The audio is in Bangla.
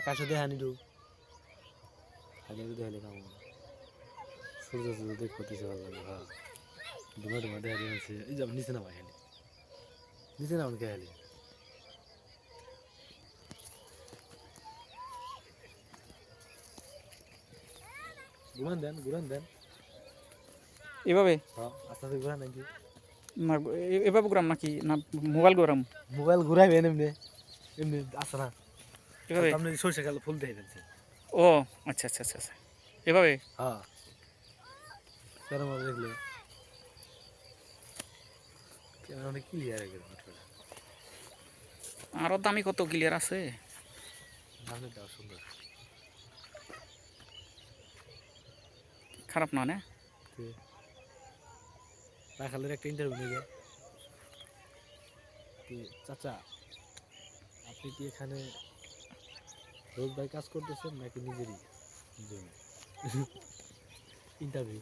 আকাশে দেখানি দু আগে দেখালে কাম সূর্য সূর্য দেখ করতেছে ভালো লাগে হ্যাঁ ডুমা ডুমা দেখা দিয়েছে এই যে নিচে নামা খালি নিচে নামা খালি ঘুরান দেন এভাবে হ্যাঁ আস্তে আস্তে ঘুরান নাকি না এভাবে ঘুরাম নাকি না মোবাইল ঘুরাম মোবাইল ঘুরাইবেন এমনি এমনি আসে না এভাবে আপনি সরষে কালো ফুল দিয়ে ফেলছেন ও আচ্ছা আচ্ছা আচ্ছা আচ্ছা এভাবে হ্যাঁ সেরকম দেখলে ক্যামেরা অনেক ক্লিয়ার হয়ে গেল আরও দামি কত ক্লিয়ার আছে সামনে দেওয়া সুন্দর খারাপ না না রাখালের একটা ইন্টারভিউ নিয়ে চাচা আপনি কি এখানে রোজ ভাই কাজ করতেছেন নাকি নিজেরই জন্য ইন্টারভিউ